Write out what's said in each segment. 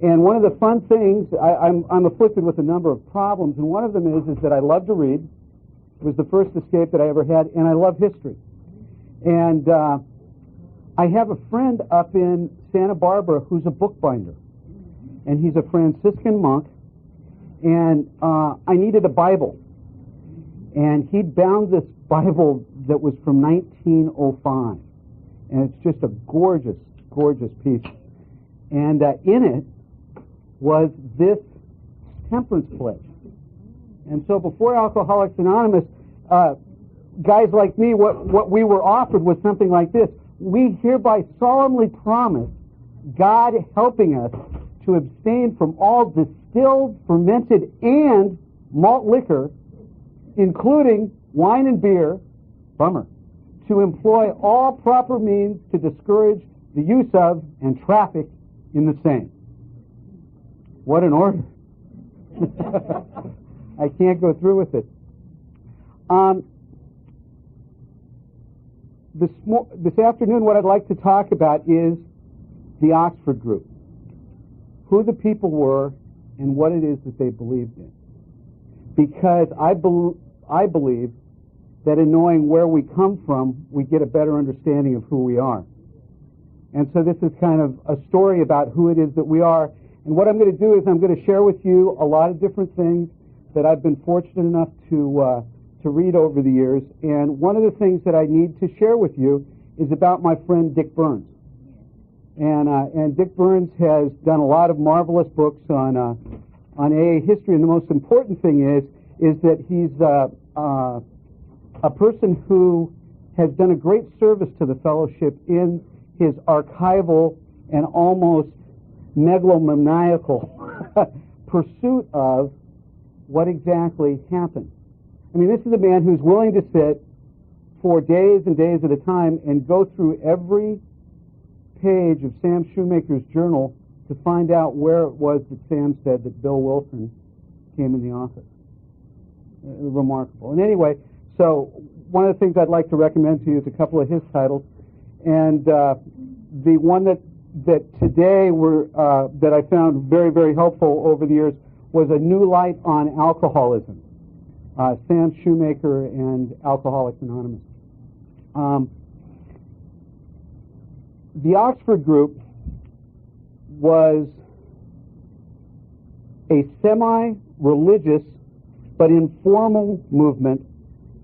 And one of the fun things, I'm afflicted with a number of problems, and one of them is that I love to read. It was the first escape that I ever had, and I love history. And I have a friend up in Santa Barbara who's a bookbinder, and he's a Franciscan monk, and I needed a Bible. And he bound this Bible that was from 1905, and it's just a gorgeous, gorgeous piece. And in it was this temperance pledge. And so before Alcoholics Anonymous, guys like me, what we were offered was something like this. We hereby solemnly promise God helping us to abstain from all distilled, fermented, and malt liquor, including wine and beer, bummer, to employ all proper means to discourage the use of and traffic in the same. What an order. I can't go through with it. This afternoon, what I'd like to talk about is the Oxford group, who the people were and what it is that they believed in. Because I believe that in knowing where we come from, we get a better understanding of who we are. And so this is kind of a story about who it is that we are. And what I'm going to do is I'm going to share with you a lot of different things that I've been fortunate enough to read over the years. And one of the things that I need to share with you is about my friend Dick Burns. And Dick Burns has done a lot of marvelous books on AA history. And the most important thing is that he's a person who has done a great service to the fellowship in his archival and almost megalomaniacal pursuit of what exactly happened. I mean, this is a man who's willing to sit for days and days at a time and go through every page of Sam Shoemaker's journal to find out where it was that Sam said that Bill Wilson came in the office. Remarkable. And anyway, so one of the things I'd like to recommend to you is a couple of his titles. And the one that today that I found very, very helpful over the years was A New Light on Alcoholism. Sam Shoemaker and Alcoholics Anonymous. The Oxford group was a semi-religious but informal movement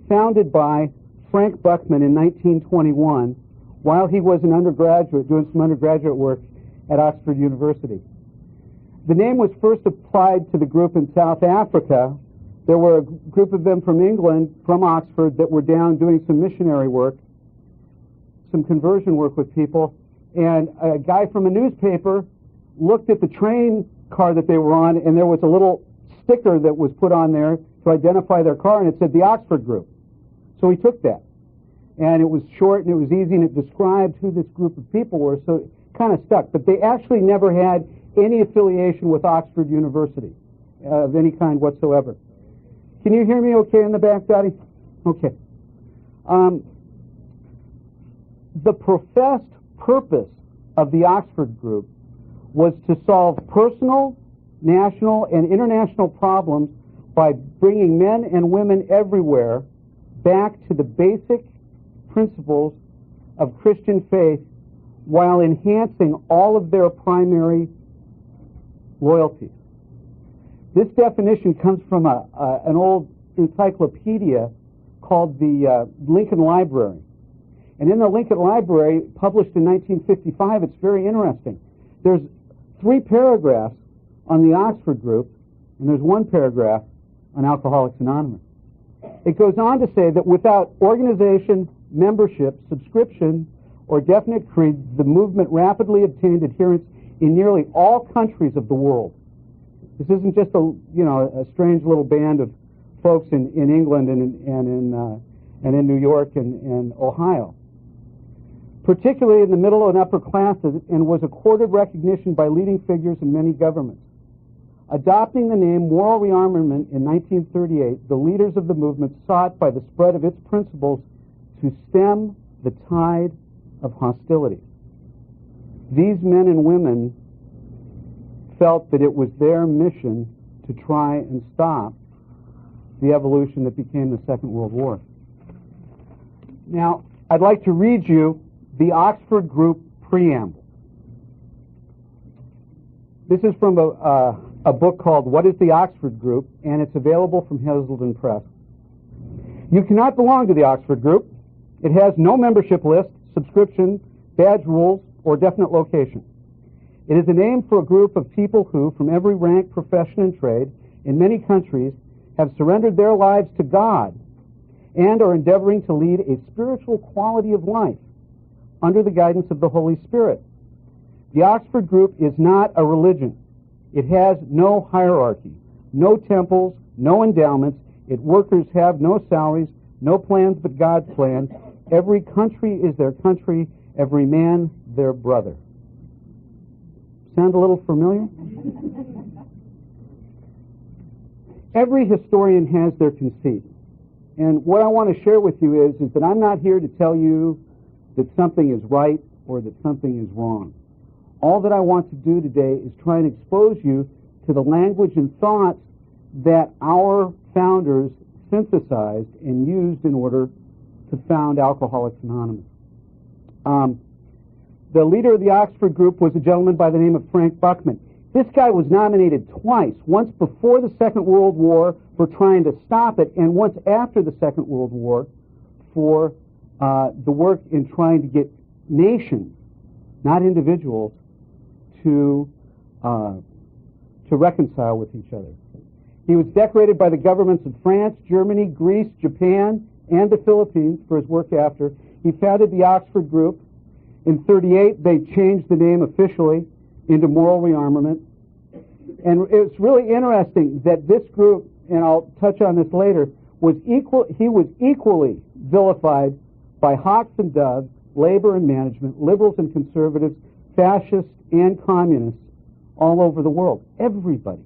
founded by Frank Buckman in 1921 while he was an undergraduate doing some undergraduate work at Oxford University. The name was first applied to the group in South Africa. There were a group of them from England, from Oxford, that were down doing some missionary work, some conversion work with people, and a guy from a newspaper looked at the train car that they were on, and there was a little sticker that was put on there to identify their car, and it said the Oxford group. So he took that. And it was short and it was easy and it described who this group of people were, so it kind of stuck. But they actually never had any affiliation with Oxford University of any kind whatsoever. Can you hear me okay in the back, Dottie? Okay. The professed purpose of the Oxford group was to solve personal, national, and international problems by bringing men and women everywhere back to the basic principles of Christian faith while enhancing all of their primary loyalties. This definition comes from an old encyclopedia called the Lincoln Library. And in the Lincoln Library, published in 1955, it's very interesting. There's 3 paragraphs on the Oxford group, and there's 1 paragraph on Alcoholics Anonymous. It goes on to say that without organization, membership, subscription, or definite creed, the movement rapidly obtained adherents in nearly all countries of the world. This isn't just a strange little band of folks in England and in New York and Ohio. Particularly in the middle and upper classes, and was accorded recognition by leading figures in many governments. Adopting the name moral rearmament in 1938, the leaders of the movement sought by the spread of its principles to stem the tide of hostility. These men and women felt that it was their mission to try and stop the evolution that became the Second World War. Now, I'd like to read you the Oxford Group preamble. This is from a book called What is the Oxford Group, and it's available from Hazelden Press. You cannot belong to the Oxford Group. It has no membership list, subscription, badge rules, or definite location. It is a name for a group of people who, from every rank, profession, and trade, in many countries, have surrendered their lives to God and are endeavoring to lead a spiritual quality of life under the guidance of the Holy Spirit. The Oxford Group is not a religion. It has no hierarchy, no temples, no endowments. Its workers have no salaries, no plans but God's plan. Every country is their country, every man their brother. Sound a little familiar? Every historian has their conceit. And what I want to share with you is that I'm not here to tell you that something is right or that something is wrong. All that I want to do today is try and expose you to the language and thoughts that our founders synthesized and used in order to found Alcoholics Anonymous. The leader of the Oxford Group was a gentleman by the name of Frank Buckman. This guy was nominated twice, once before the Second World War for trying to stop it, and once after the Second World War for the work in trying to get nations, not individuals, to reconcile with each other. He was decorated by the governments of France, Germany, Greece, Japan, and the Philippines for his work after. He founded the Oxford Group. In 1938, they changed the name officially into Moral Rearmament. And it's really interesting that this group, and I'll touch on this later, he was equally vilified by hawks and doves, labor and management, liberals and conservatives, fascists and communists all over the world. Everybody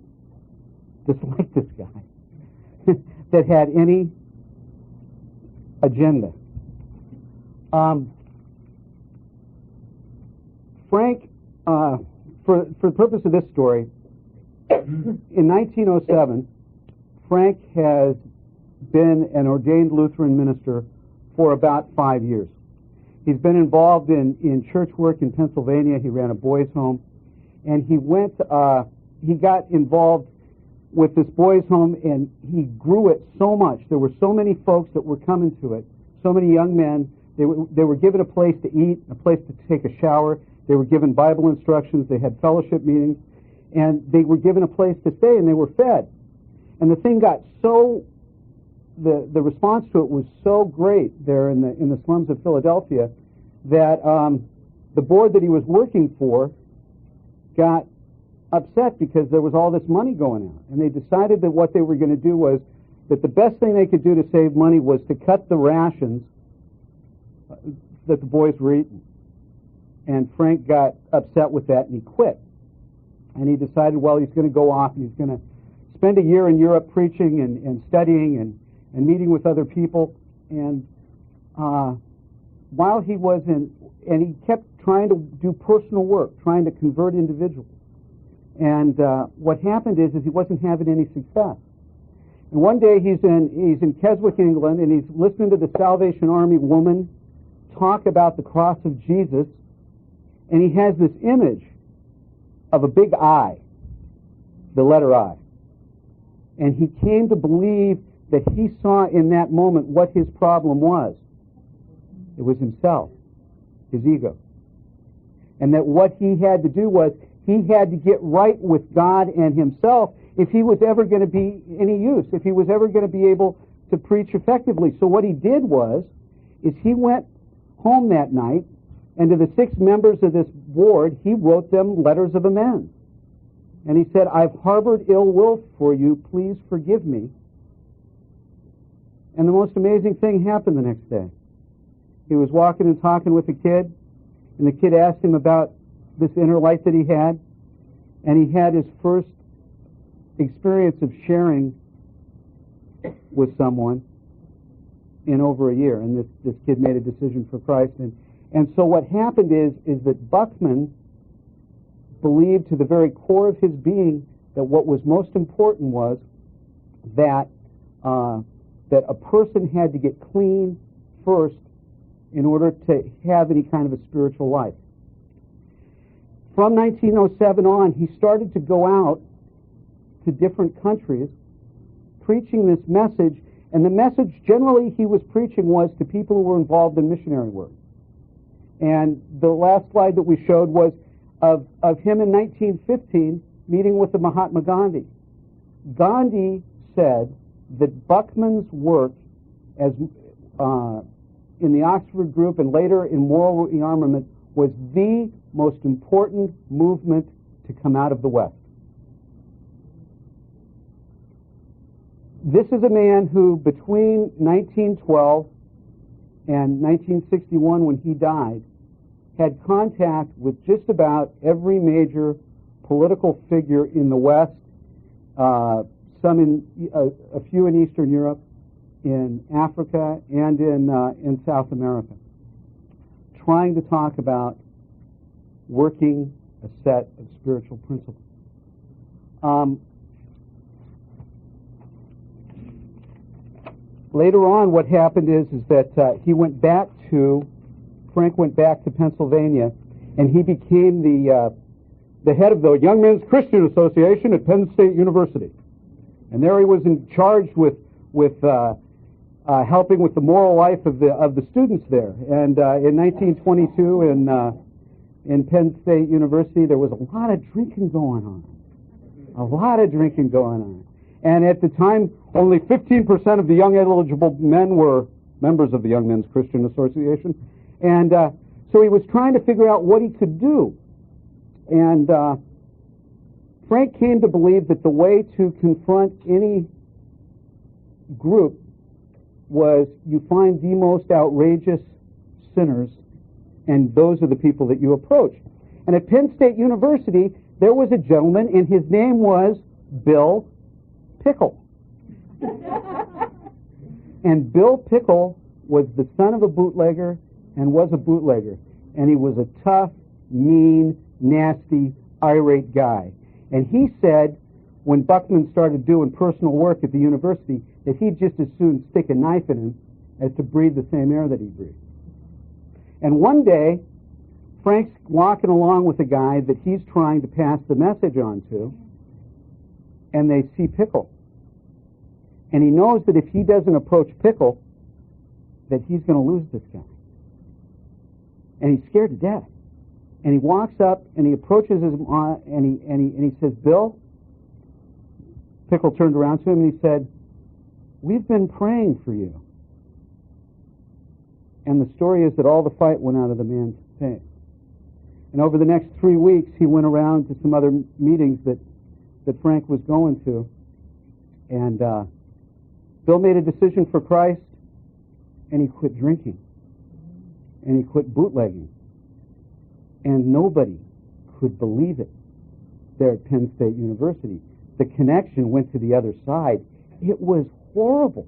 disliked this guy that had any agenda. Frank, for the purpose of this story, in 1907, Frank has been an ordained Lutheran minister for about 5 years. He's been involved in church work in Pennsylvania. He ran a boys' home, and he got involved with this boys' home, and he grew it so much. There were so many folks that were coming to it, so many young men. They were given a place to eat, a place to take a shower. They were given Bible instructions. They had fellowship meetings, and they were given a place to stay, and they were fed. And the thing got so, the response to it was so great there in the slums of Philadelphia that the board that he was working for got upset because there was all this money going out. And they decided that what they were going to do was that the best thing they could do to save money was to cut the rations that the boys were eating. And Frank got upset with that, and he quit. And he decided, well, he's going to go off, and he's going to spend a year in Europe preaching and studying and meeting with other people. And while he was and he kept trying to do personal work, trying to convert individuals. And what happened is he wasn't having any success. And one day he's in Keswick, England, and he's listening to the Salvation Army woman talk about the cross of Jesus, and he has this image of a big I, the letter I. And he came to believe that he saw in that moment what his problem was. It was himself, his ego. And that what he had to do was he had to get right with God and himself if he was ever going to be any use, if he was ever going to be able to preach effectively. So what he did is he went home that night, and to the 6 members of this board, he wrote them letters of amends. And he said, I've harbored ill will for you, please forgive me. And the most amazing thing happened the next day. He was walking and talking with a kid, and the kid asked him about this inner light that he had, and he had his first experience of sharing with someone in over a year, and this kid made a decision for Christ. And so what happened is that Buckman believed to the very core of his being that what was most important was that that a person had to get clean first in order to have any kind of a spiritual life. From 1907 on, he started to go out to different countries preaching this message, and the message generally he was preaching was to people who were involved in missionary work. And the last slide that we showed was of him in 1915 meeting with the Mahatma Gandhi. Gandhi said that Buckman's work as in the Oxford group and later in moral rearmament was the most important movement to come out of the West. This is a man who, between 1912 and 1961, when he died, had contact with just about every major political figure in the West, some in a few in Eastern Europe, in Africa, and in South America, trying to talk about working a set of spiritual principles. Later on, what happened is that Frank went back to Pennsylvania, and he became the head of the Young Men's Christian Association at Penn State University. And there he was in charge with helping with the moral life of the students there. And in 1922, in Penn State University, there was a lot of drinking going on. A lot of drinking going on. And at the time, only 15% of the young eligible men were members of the Young Men's Christian Association. And so he was trying to figure out what he could do. And Frank came to believe that the way to confront any group was you find the most outrageous sinners, and those are the people that you approach. And at Penn State University, there was a gentleman, and his name was Bill Pickle. And Bill Pickle was the son of a bootlegger and was a bootlegger. And he was a tough, mean, nasty, irate guy. And he said, when Buckman started doing personal work at the university, that he'd just as soon stick a knife in him as to breathe the same air that he breathed. And one day, Frank's walking along with a guy that he's trying to pass the message on to, and they see Pickle. And he knows that if he doesn't approach Pickle, that he's going to lose this guy. And he's scared to death. And he walks up and he approaches him and he says, "Bill." Pickle turned around to him and he said, "We've been praying for you." And the story is that all the fight went out of the man's face. And over the next 3 weeks, he went around to some other meetings that Frank was going to. And Bill made a decision for Christ, and he quit drinking. And he quit bootlegging. And nobody could believe it there at Penn State University. The connection went to the other side. It was horrible.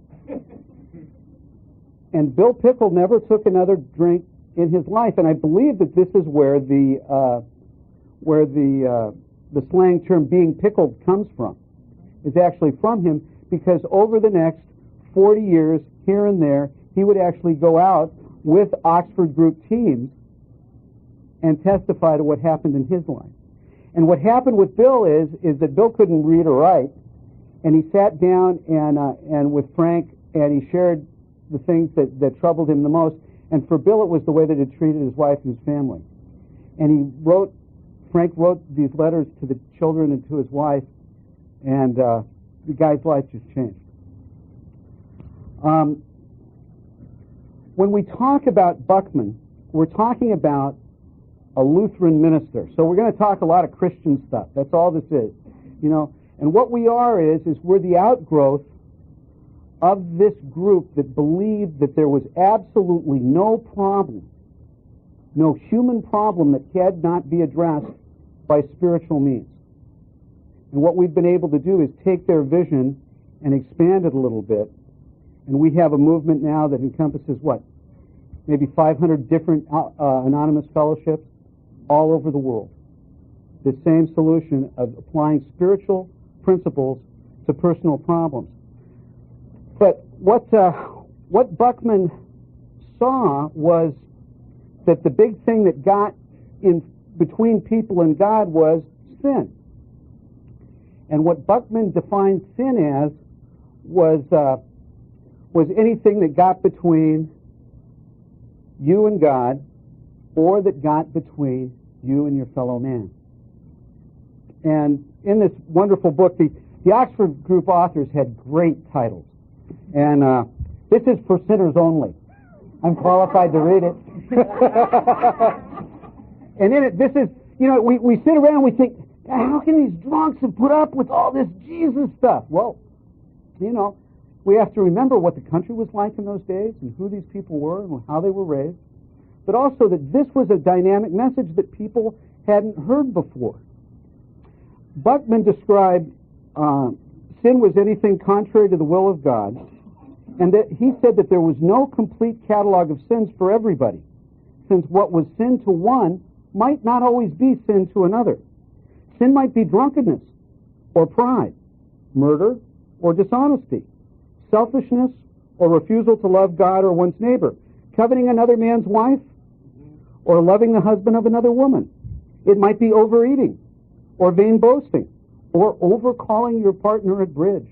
And Bill Pickle never took another drink in his life. And I believe that this is where the slang term "being pickled" comes from. Is actually from him, because over the next 40 years, here and there, he would actually go out with Oxford group teams and testify to what happened in his life. And what happened with Bill is that Bill couldn't read or write, and he sat down and with Frank, and he shared the things that troubled him the most. And for Bill, it was the way that he treated his wife and his family. And Frank wrote these letters to the children and to his wife, and the guy's life just changed. When we talk about Buckman, we're talking about a Lutheran minister. So we're going to talk a lot of Christian stuff. That's all this is. And what we are is we're the outgrowth of this group that believed that there was absolutely no problem, no human problem that had not be addressed by spiritual means. And what we've been able to do is take their vision and expand it a little bit. And we have a movement now that encompasses maybe 500 different anonymous fellowships all over the world. the same solution of applying spiritual principles to personal problems. But what Buckman saw was that the big thing that got in between people and God was sin. And what Buckman defined sin as was anything that got between you and God, or that got between you and your fellow man. And in this wonderful book, the Oxford Group authors had great titles. And this is for sinners only. I'm qualified to read it. And in it, this is, we sit around and we think, how can these drunks have put up with all this Jesus stuff? Well, we have to remember what the country was like in those days and who these people were and how they were raised. But also that this was a dynamic message that people hadn't heard before. Buckman described sin was anything contrary to the will of God, and that he said that there was no complete catalog of sins for everybody, since what was sin to one might not always be sin to another. Sin might be drunkenness or pride, murder or dishonesty, selfishness or refusal to love God or one's neighbor, coveting another man's wife or loving the husband of another woman. It might be overeating or vain boasting or overcalling your partner at bridge.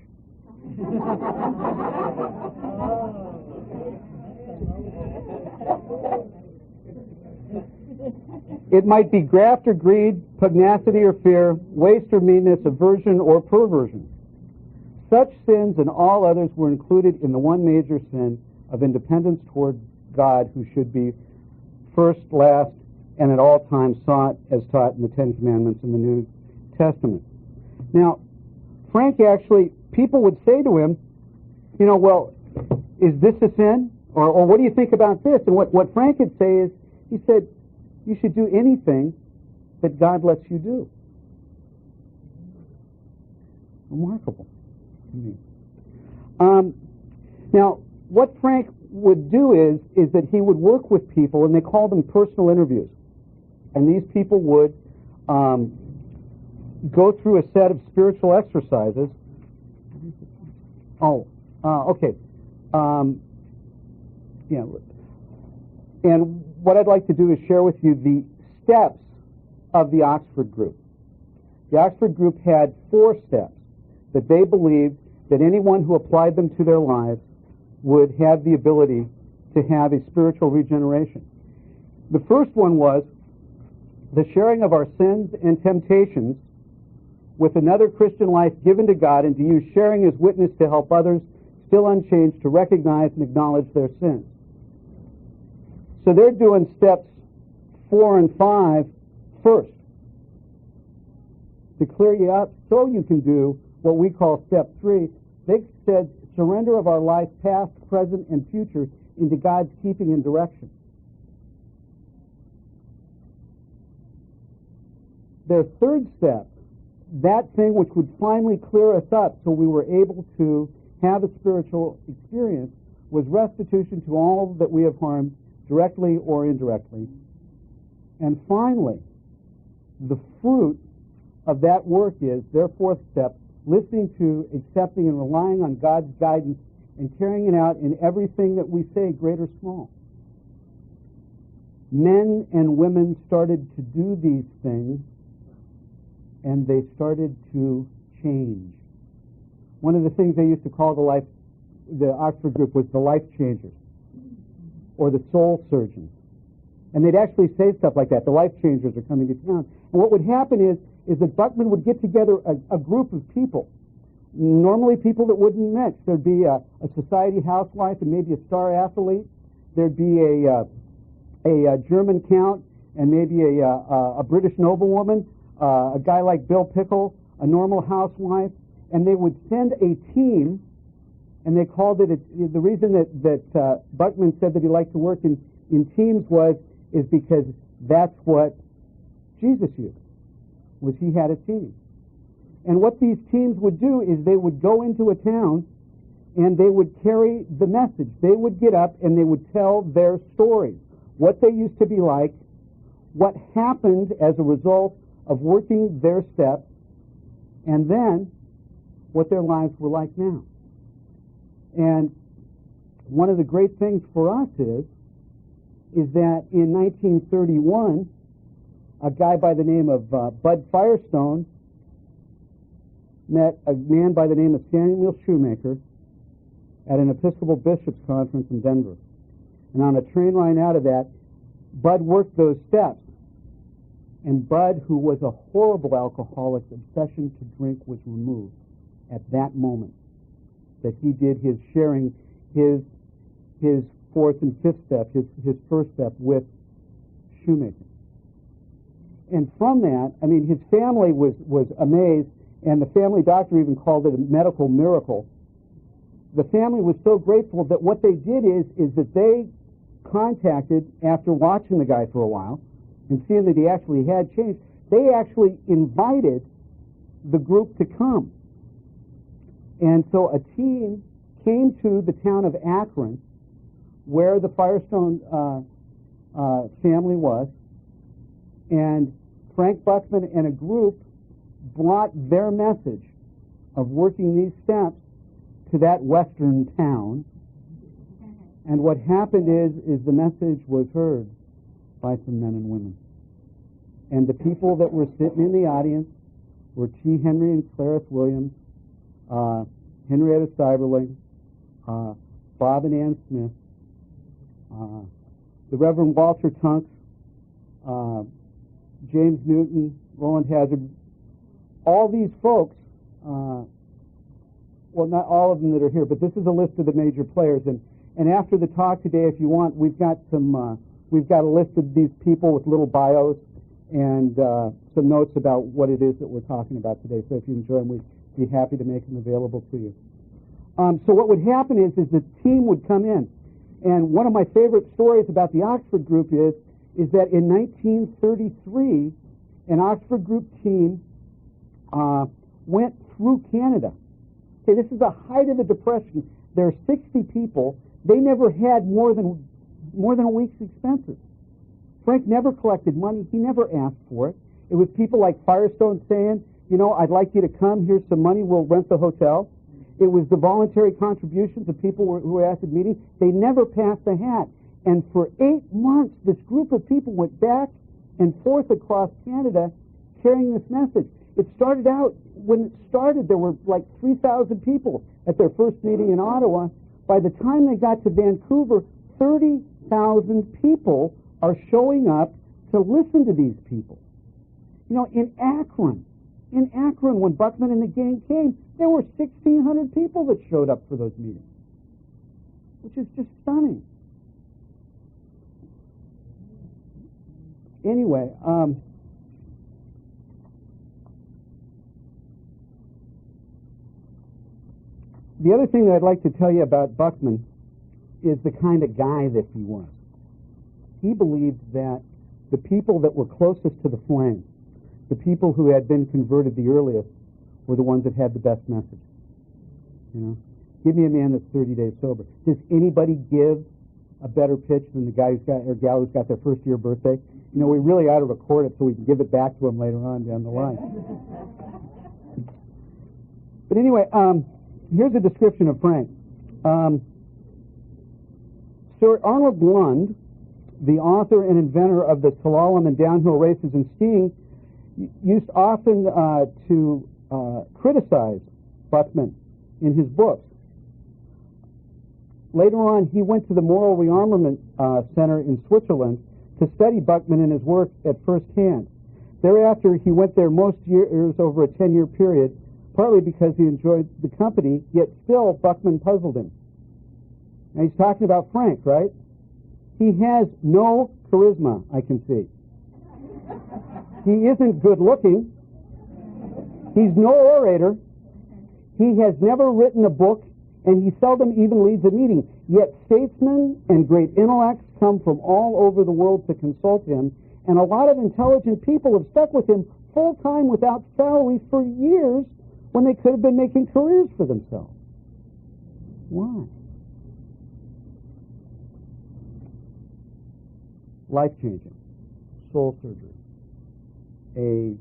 It might be graft or greed, pugnacity or fear, waste or meanness, aversion or perversion. Such sins and all others were included in the one major sin of independence toward God, who should be first, last, and at all times sought as taught in the Ten Commandments in the New Testament. Now, Frank people would say to him, well, is this a sin? Or what do you think about this? And what Frank would say is, he said, you should do anything that God lets you do. Remarkable. Now, what Frank would do is that he would work with people, and they called them personal interviews. And these people would go through a set of spiritual exercises. Okay. And what I'd like to do is share with you the steps of the Oxford Group. The Oxford Group had 4 steps that they believed that anyone who applied them to their lives would have the ability to have a spiritual regeneration. The first one was the sharing of our sins and temptations with another Christian life given to God, and to use sharing as witness to help others still unchanged to recognize and acknowledge their sins. So they're doing steps 4 and 5 first to clear you up so you can do what we call step 3. They said surrender of our life, past, present, and future, into God's keeping and direction. Their third step, that thing which would finally clear us up so we were able to have a spiritual experience, was restitution to all that we have harmed, directly or indirectly. And finally, the fruit of that work is, their fourth step, listening to, accepting, and relying on God's guidance and carrying it out in everything that we say, great or small. Men and women started to do these things, and they started to change. One of the things they used to call the Oxford Group was the life changers, or the soul surgeons. And they'd actually say stuff like that, the life changers are coming to town. And what would happen is that Buckman would get together a group of people, normally people that wouldn't mix. There'd be a society housewife and maybe a star athlete. There'd be a German count and maybe a British noblewoman, a guy like Bill Pickle, a normal housewife, and they would send a team, and they called it, the reason that Buckman said that he liked to work in teams is because that's what Jesus used, was he had a team. And what these teams would do is they would go into a town and they would carry the message. They would get up and they would tell their stories, what they used to be like, what happened as a result of working their steps and then what their lives were like now. And one of the great things for us is that in 1931, a guy by the name of Bud Firestone met a man by the name of Samuel Shoemaker at an Episcopal Bishops' Conference in Denver. And on a train ride out of that, Bud worked those steps. And Bud, who was a horrible alcoholic, obsession to drink was removed at that moment. That he did his sharing his fourth and fifth step, his first step with Shoemaker. And from that, I mean, his family was amazed, and the family doctor even called it a medical miracle. The family was so grateful that what they did is that they contacted, after watching the guy for a while and seeing that he actually had changed, they actually invited the group to come. And so a team came to the town of Akron, where the Firestone family was, and Frank Buckman and a group brought their message of working these steps to that western town. And what happened is the message was heard by some men and women. And the people that were sitting in the audience were T. Henry and Clarence Williams, Henrietta Seiberling, Bob and Ann Smith, the Reverend Walter Tunks, James Newton, Roland Hazard, all these folks, well, not all of them that are here, but this is a list of the major players. And after the talk today, if you want, we've got a list of these people with little bios and some notes about what it is that we're talking about today. So if you enjoy them, we'd be happy to make them available to you. So what would happen is the team would come in. And one of my favorite stories about the Oxford group is that in 1933, an Oxford group team went through Canada. Okay, this is the height of the Depression. There are 60 people. They never had more than a week's expenses. Frank never collected money. He never asked for it. It was people like Firestone saying, you know, I'd like you to come. Here's some money. We'll rent the hotel. It was the voluntary contributions of people who were at the meeting. They never passed a hat. And for 8 months, this group of people went back and forth across Canada carrying this message. It started out, when it started, there were like 3,000 people at their first meeting in Ottawa. By the time they got to Vancouver, 30,000 people are showing up to listen to these people. You know, in Akron, when Buckman and the gang came, there were 1,600 people that showed up for those meetings, which is just stunning. Anyway, the other thing that I'd like to tell you about Buckman is the kind of guy that he was. He believed that the people that were closest to the flame, the people who had been converted the earliest, were the ones that had the best message. You know, give me a man that's 30 days sober. Does anybody give a better pitch than the guy who's got, or gal who's got their first year birthday? You know, we really ought to record it so we can give it back to them later on down the line. But anyway, here's a description of Frank. Sir Arnold Lund, the author and inventor of the slalom and downhill races and skiing, used often to criticize Buckman in his books. Later on, he went to the Moral Rearmament Center in Switzerland to study Buckman and his work at first hand. Thereafter, he went there most years over a 10-year period, partly because he enjoyed the company, yet still Buckman puzzled him. Now he's talking about Frank, right? He has no charisma, I can see. He isn't good looking. He's no orator. He has never written a book, and he seldom even leads a meeting. Yet statesmen and great intellects come from all over the world to consult him, and a lot of intelligent people have stuck with him full-time without salary for years when they could have been making careers for themselves. Why? Life-changing. Soul surgery. A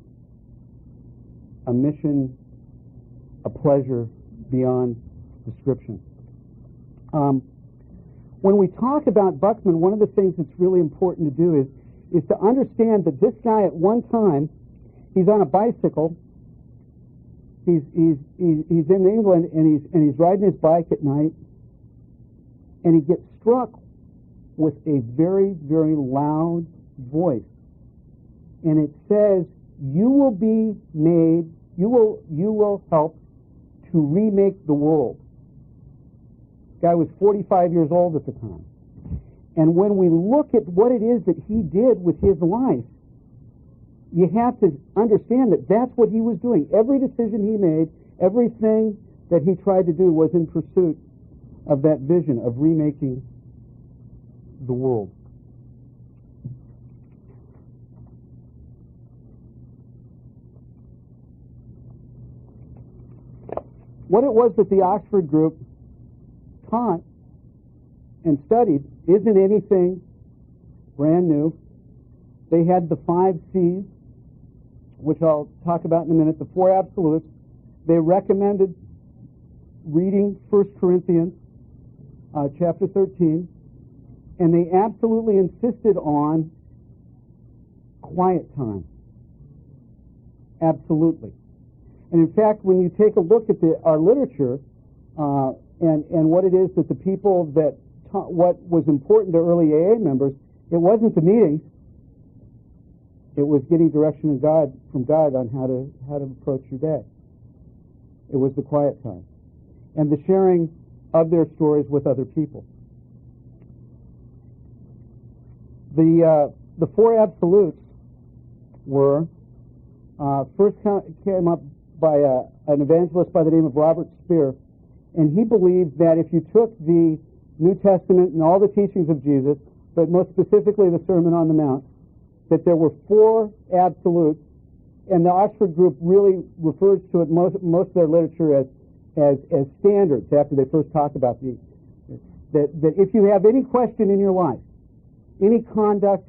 a mission, a pleasure beyond description. When we talk about Buckman, one of the things that's really important to do is to understand that this guy at one time, he's on a bicycle, he's in England, and he's riding his bike at night, and he gets struck with a very, very loud voice. And it says, you will be made, you will help to remake the world. This guy was 45 years old at the time. And when we look at what it is that he did with his life, you have to understand that that's what he was doing. Every decision he made, everything that he tried to do was in pursuit of that vision of remaking the world. What it was that the Oxford group taught and studied isn't anything brand new. They had the 5 C's, which I'll talk about in a minute, the 4 absolutes. They recommended reading 1 Corinthians chapter 13, and they absolutely insisted on quiet time. Absolutely. And in fact, when you take a look at our literature and what it is that the people that taught, what was important to early AA members, it wasn't the meetings. It was getting direction from God on how to approach your day. It was the quiet time and the sharing of their stories with other people. The 4 absolutes were first came up by an evangelist by the name of Robert Spear, and he believed that if you took the New Testament and all the teachings of Jesus, but most specifically the Sermon on the Mount, that there were 4 absolutes, and the Oxford group really refers to it most of their literature as standards after they first talk about these. That if you have any question in your life, any conduct,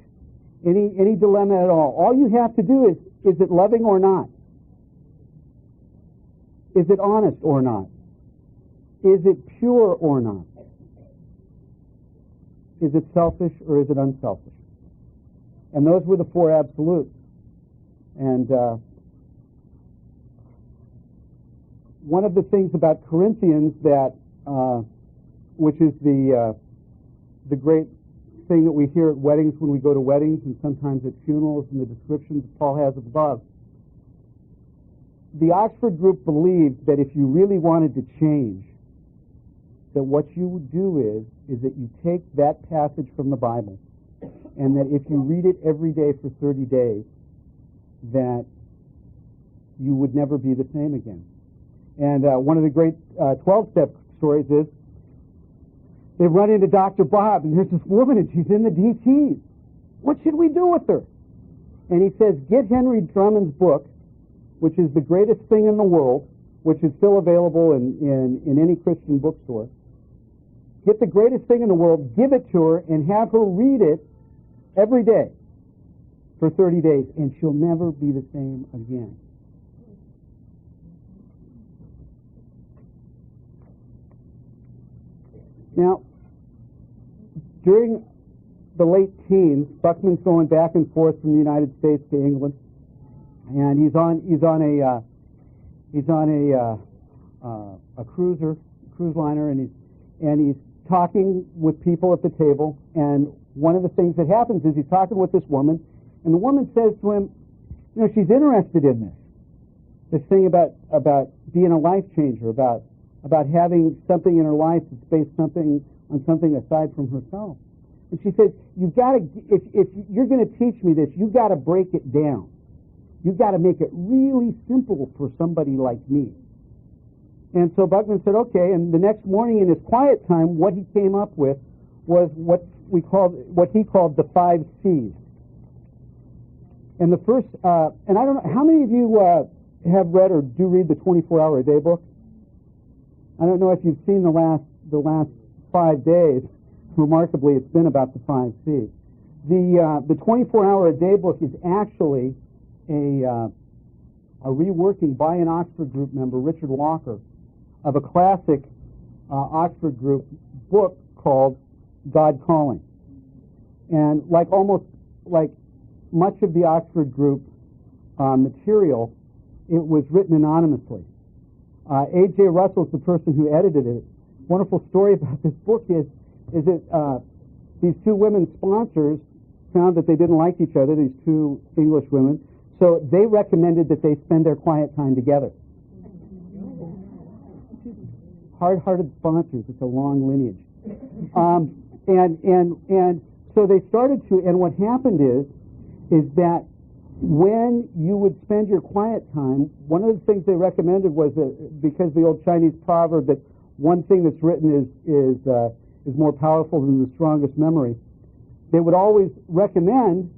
any dilemma at all you have to do is it loving or not? Is it honest or not? Is it pure or not? Is it selfish or is it unselfish? And those were the 4 absolutes. And one of the things about Corinthians that, which is the great thing that we hear at weddings when we go to weddings and sometimes at funerals and the descriptions Paul has above, the Oxford group believed that if you really wanted to change, that what you would do is that you take that passage from the Bible, and that if you read it every day for 30 days, that you would never be the same again. And one of the great 12-step stories is they run into Dr. Bob, and there's this woman, and she's in the DTs. What should we do with her? And he says, get Henry Drummond's book, which is the greatest thing in the world, which is still available in any Christian bookstore. Get the greatest thing in the world, give it to her, and have her read it every day for 30 days, and she'll never be the same again. Now, during the late teens, Buckman's going back and forth from the United States to England, and he's on a cruise liner, and he's talking with people at the table. And one of the things that happens is he's talking with this woman, and the woman says to him, you know, she's interested in this thing about being a life changer, about having something in her life that's based on something aside from herself. And she says, you've got to, if you're going to teach me this, you've got to break it down. You've got to make it really simple for somebody like me. And so Buckman said, okay, and the next morning in his quiet time, what he came up with was what he called the 5 C's. And the first, and I don't know, how many of you have read or do read the 24-hour-a-day book? I don't know if you've seen the last 5 days. Remarkably, it's been about the 5 C's. The 24-hour-a-day book is actually a a reworking by an Oxford group member, Richard Walker, of a classic Oxford group book called God Calling. And like much of the Oxford group material, it was written anonymously. A.J. Russell's the person who edited it. Wonderful story about this book is that these two women sponsors found that they didn't like each other, these two English women, so they recommended that they spend their quiet time together. Hard-hearted sponsors. It's a long lineage. And so they started to, and what happened is that when you would spend your quiet time, one of the things they recommended was that, because the old Chinese proverb that one thing that's written is more powerful than the strongest memory, they would always recommend,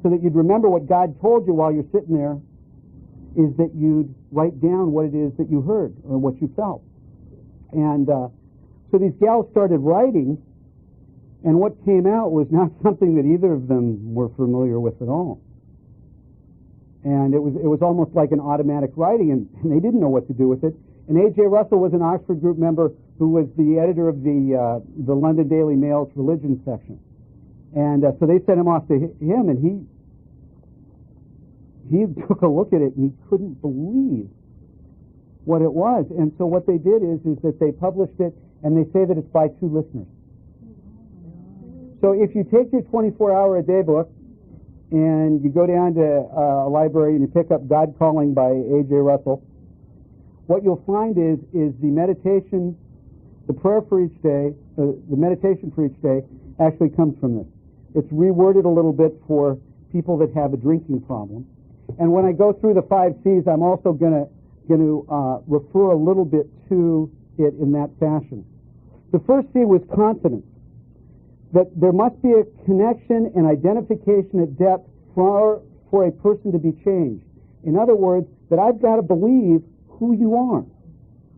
so that you'd remember what God told you while you're sitting there, is that you'd write down what it is that you heard or what you felt. And so these gals started writing, and what came out was not something that either of them were familiar with at all. And it was almost like an automatic writing, and they didn't know what to do with it. And A.J. Russell was an Oxford group member who was the editor of the London Daily Mail's religion section. And so they sent him off to him, and he took a look at it, and he couldn't believe what it was. And so what they did is that they published it, and they say that it's by two listeners. So if you take your 24-hour-a-day book, and you go down to a library and you pick up God Calling by A.J. Russell, what you'll find is the meditation, the prayer for each day, the meditation for each day actually comes from this. It's reworded a little bit for people that have a drinking problem. And when I go through the 5 C's, I'm also going to refer a little bit to it in that fashion. The first C was confidence. That there must be a connection and identification at depth for a person to be changed. In other words, that I've got to believe who you are.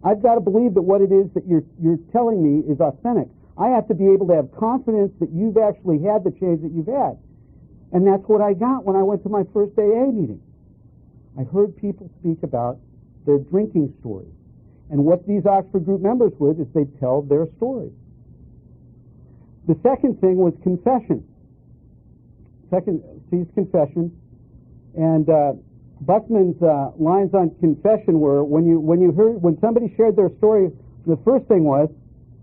I've got to believe that what it is that you're telling me is authentic. I have to be able to have confidence that you've actually had the change that you've had. And that's what I got when I went to my first AA meeting. I heard people speak about their drinking stories. And what these Oxford group members would is they'd tell their stories. The second thing was confession. Second C's confession. And Buckman's lines on confession were, when somebody shared their story, the first thing was,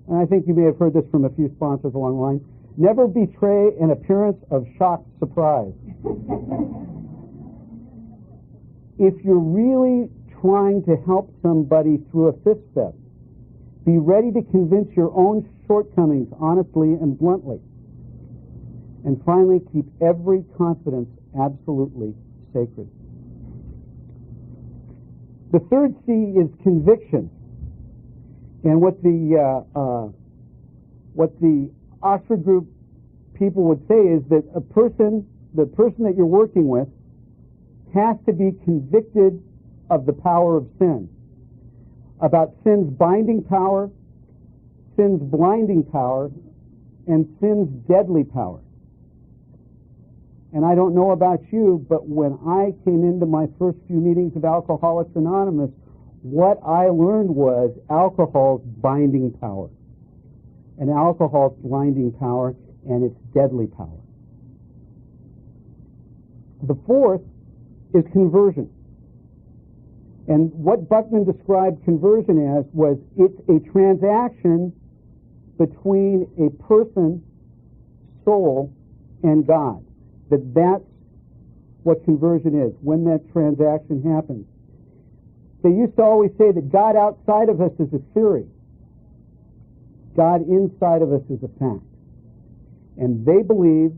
and I think you may have heard this from a few sponsors along the line, never betray an appearance of shocked surprise. If you're really trying to help somebody through a fifth step, be ready to convince your own shortcomings honestly and bluntly. And finally, keep every confidence absolutely sacred. The third C is conviction. And what the Oxford group people would say is that the person that you're working with has to be convicted of the power of sin, about sin's binding power, sin's blinding power, and sin's deadly power. And I don't know about you, but when I came into my first few meetings of Alcoholics Anonymous, what I learned was alcohol's binding power, and alcohol's blinding power, and its deadly power. The fourth is conversion. And what Buckman described conversion as was it's a transaction between a person, soul, and God. That's what conversion is, when that transaction happens. They used to always say that God outside of us is a theory. God inside of us is a fact. And they believed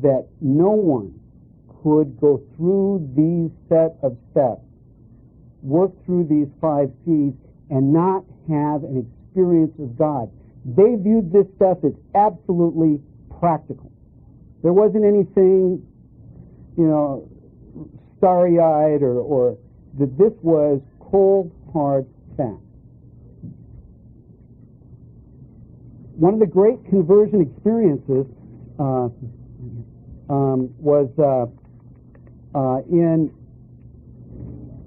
that no one could go through these set of steps, work through these 5 C's, and not have an experience of God. They viewed this stuff as absolutely practical. There wasn't anything, starry-eyed or that this was cold, hard fact. One of the great conversion experiences was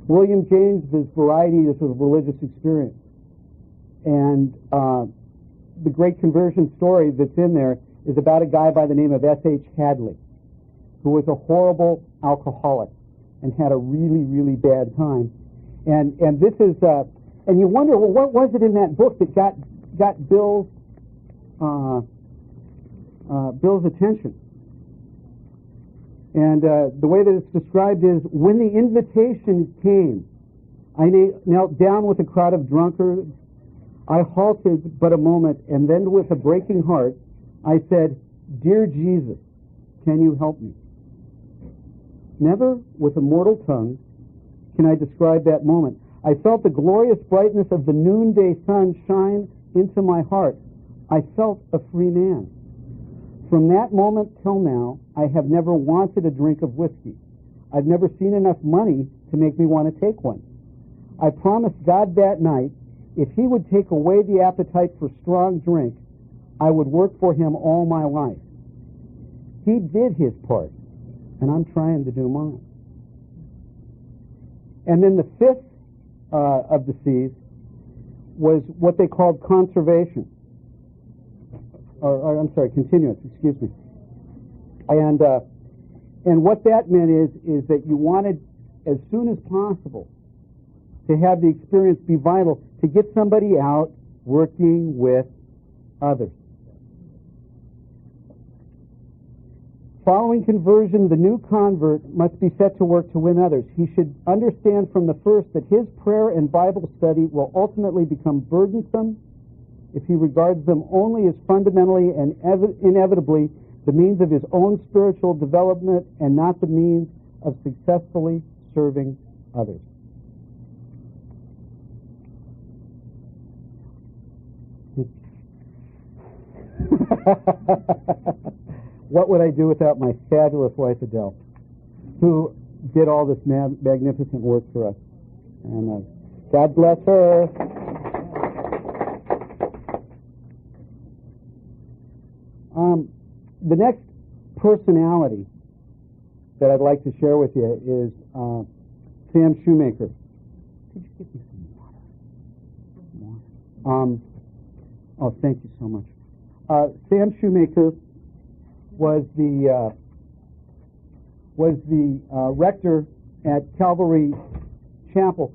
William James's variety is a religious experience. And the great conversion story that's in there is about a guy by the name of S.H. Hadley, who was a horrible alcoholic and had a really, really bad time. And this is, and you wonder, well, what was it in that book that got Bill's attention? And the way that it's described is, when the invitation came, I knelt down with a crowd of drunkards. I halted but a moment, and then with a breaking heart, I said, "Dear Jesus, can you help me?" Never with a mortal tongue can I describe that moment. I felt the glorious brightness of the noonday sun shine into my heart. I felt a free man. From that moment till now, I have never wanted a drink of whiskey. I've never seen enough money to make me want to take one. I promised God that night, if he would take away the appetite for strong drink, I would work for him all my life. He did his part, and I'm trying to do mine. And then the fifth of the C's was what they called conservation. Or I'm sorry, continuance, excuse me. And what that meant is that you wanted, as soon as possible, to have the experience be vital, to get somebody out working with others. Following conversion, the new convert must be set to work to win others. He should understand from the first that his prayer and Bible study will ultimately become burdensome if he regards them only as fundamentally and inevitably the means of his own spiritual development and not the means of successfully serving others. What would I do without my fabulous wife, Adele, who did all this magnificent work for us? And God bless her. The next personality that I'd like to share with you is Sam Shoemaker. Could you give me some water? Oh, thank you so much. Sam Shoemaker was the rector at Calvary Chapel.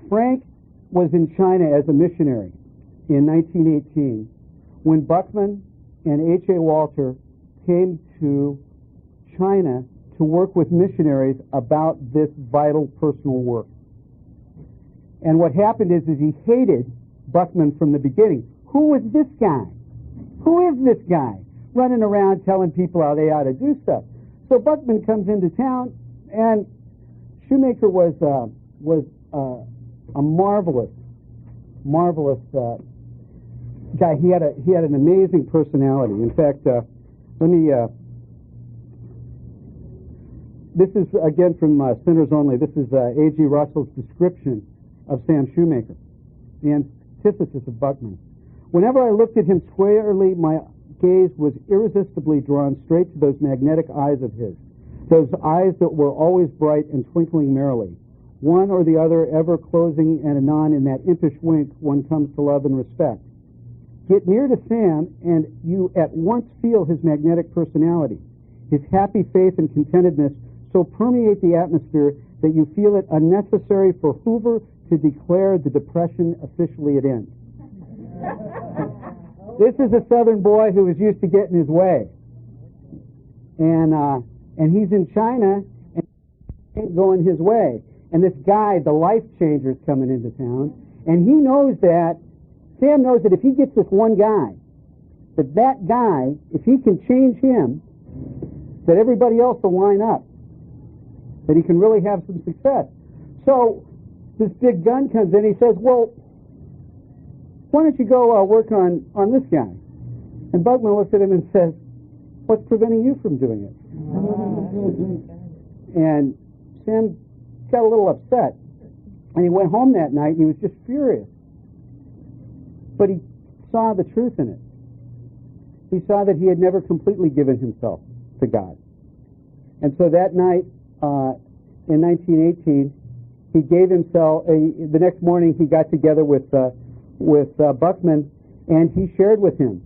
Frank was in China as a missionary in 1918 when Buckman and H.A. Walter came to China to work with missionaries about this vital personal work. And what happened is he hated Buckman from the beginning. Who is this guy? Who is this guy running around telling people how they ought to do stuff? So Buckman comes into town, and Shoemaker was a marvelous guy. He had an amazing personality. In fact, this is again from Sinners Only. This is A.G. Russell's description of Sam Shoemaker, the antithesis of Buckman. Whenever I looked at him squarely, my gaze was irresistibly drawn straight to those magnetic eyes of his, those eyes that were always bright and twinkling merrily, one or the other ever closing and anon in that impish wink one comes to love and respect. Get near to Sam, and you at once feel his magnetic personality. His happy faith and contentedness so permeate the atmosphere that you feel it unnecessary for Hoover to declare the Depression officially at end. This is a Southern boy who was used to getting his way. And he's in China, and ain't going his way. And this guy, the life changer, is coming into town, and he knows that, Sam knows that if he gets this one guy, that guy, if he can change him, that everybody else will line up, that he can really have some success. So this big gun comes in, he says, well, why don't you go work on this guy? And Buckman looks at him and says, what's preventing you from doing it? And Sam got a little upset, and he went home that night, and he was just furious. But he saw the truth in it. He saw that he had never completely given himself to God. And so that night, in 1918, he gave himself, the next morning he got together with Buckman, and he shared with him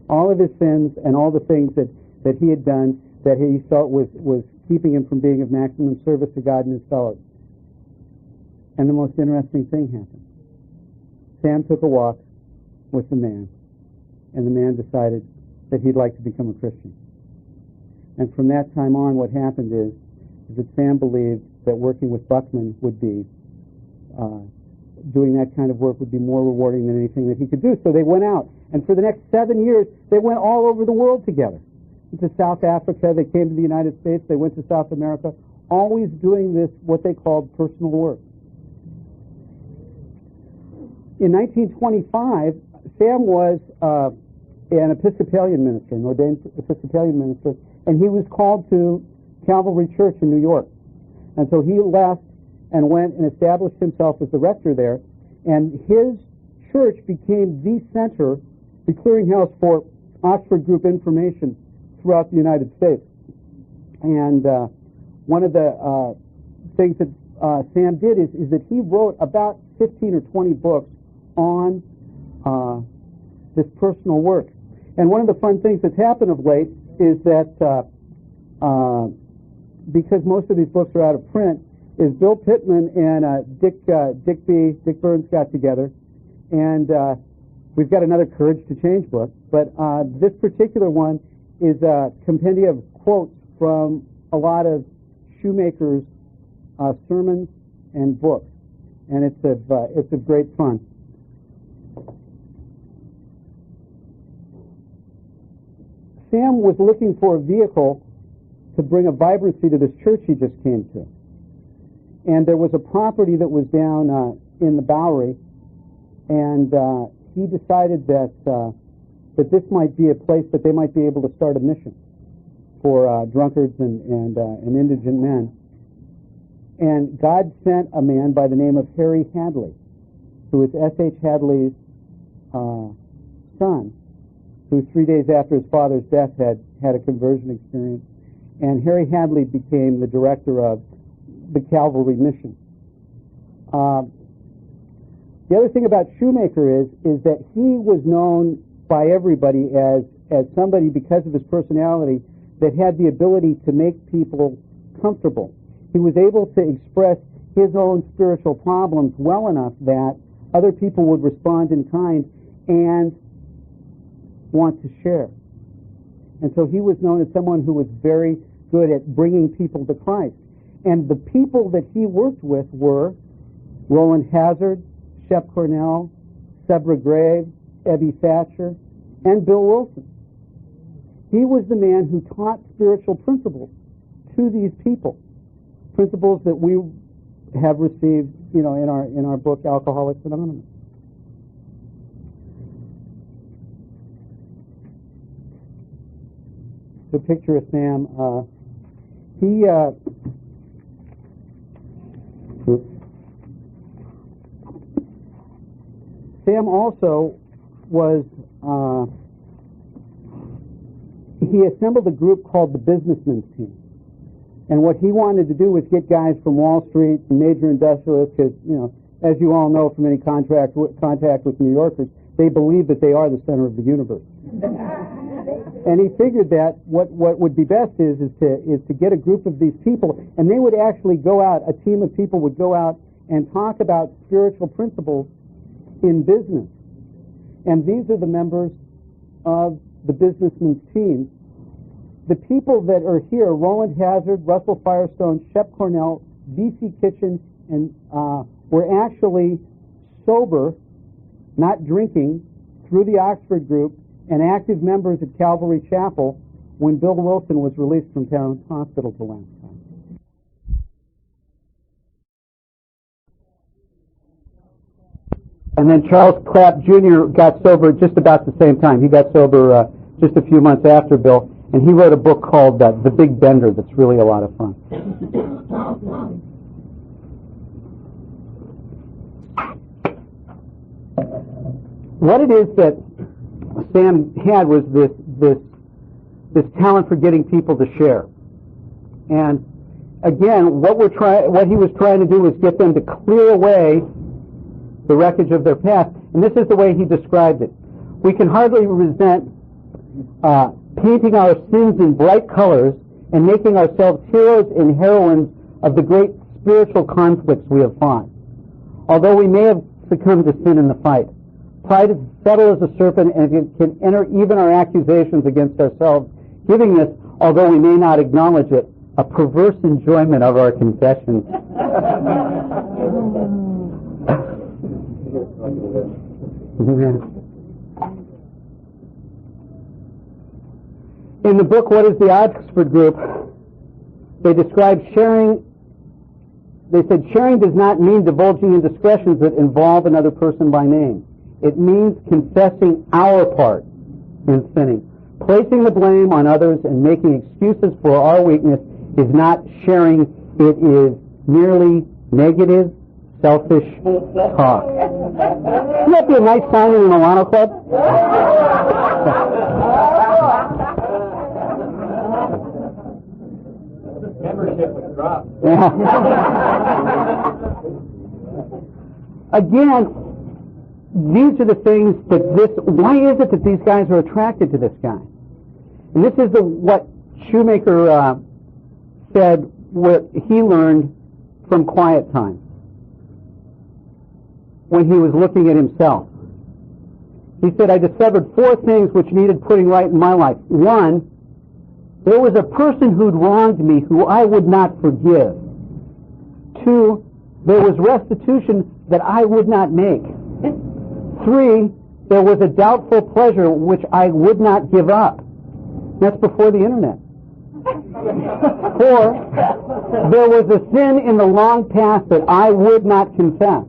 all of his sins and all the things that he had done that he felt was keeping him from being of maximum service to God and his fellows. And the most interesting thing happened. Sam took a walk with the man, and the man decided that he'd like to become a Christian. And from that time on, what happened is that Sam believed that working with Buckman would be, doing that kind of work would be more rewarding than anything that he could do. So they went out, and for the next 7 years, they went all over the world together. To South Africa, they came to the United States, they went to South America, always doing this, what they called personal work. In 1925, Sam was an Episcopalian minister, an ordained Episcopalian minister, and he was called to Calvary Church in New York. And so he left and went and established himself as the rector there, and his church became the center, the clearinghouse for Oxford Group information throughout the United States. And one of the things that Sam did is that he wrote about 15 or 20 books on this personal work. And one of the fun things that's happened of late is that because most of these books are out of print, is Bill Pittman and Dick Burns got together, and we've got another Courage to Change book, but this particular one is a compendium of quotes from a lot of Shoemaker's sermons and books, and it's of great fun. Sam was looking for a vehicle to bring a vibrancy to this church he just came to. And there was a property that was down in the Bowery, and he decided that this might be a place that they might be able to start a mission for drunkards and indigent men. And God sent a man by the name of Harry Hadley, who was S.H. Hadley's son, who 3 days after his father's death had a conversion experience. And Harry Hadley became the director of the Calvary mission. The other thing about Shoemaker is that he was known by everybody as somebody, because of his personality, that had the ability to make people comfortable. He was able to express his own spiritual problems well enough that other people would respond in kind and want to share. And so he was known as someone who was very good at bringing people to Christ. And the people that he worked with were Roland Hazard, Shep Cornell, Sebra Graves, Ebby Thatcher, and Bill Wilson. He was the man who taught spiritual principles to these people, principles that we have received, in our book Alcoholics Anonymous. The picture of Sam, Sam also was, he assembled a group called the Businessmen's Team. And what he wanted to do was get guys from Wall Street and major industrialists, because, as you all know from any contact with New Yorkers, they believe that they are the center of the universe. And he figured that what would be best is to get a group of these people, and they would actually go out, a team of people would go out and talk about spiritual principles in business. And these are the members of the Businessmen's Team. The people that are here, Roland Hazard, Russell Firestone, Shep Cornell, V.C. Kitchen, and were actually sober, not drinking, through the Oxford group, and active members at Calvary Chapel when Bill Wilson was released from Town Hospital the last time. And then Charles Clapp Jr. got sober just about the same time. He got sober just a few months after Bill, and he wrote a book called The Big Bender that's really a lot of fun. What it is that Sam had was this talent for getting people to share. And again, what he was trying to do was get them to clear away the wreckage of their past. And this is the way he described it. We can hardly resent painting our sins in bright colors and making ourselves heroes and heroines of the great spiritual conflicts we have fought. Although we may have succumbed to sin in the fight, pride is subtle as a serpent, and it can enter even our accusations against ourselves, giving us, although we may not acknowledge it, a perverse enjoyment of our confession. In the book, What is the Oxford Group? They describe sharing. They said sharing does not mean divulging indiscretions that involve another person by name. It means confessing our part in sinning. Placing the blame on others and making excuses for our weakness is not sharing. It is merely negative, selfish talk. Wouldn't that be a nice sign in the Milano Club? Membership would drop. Again, these are the things why is it that these guys are attracted to this guy? And this is what Shoemaker said what he learned from quiet time when he was looking at himself. He said, I discovered 4 things which needed putting right in my life. 1, there was a person who'd wronged me who I would not forgive. 2, there was restitution that I would not make. 3, there was a doubtful pleasure which I would not give up. That's before the internet. 4, there was a sin in the long past that I would not confess.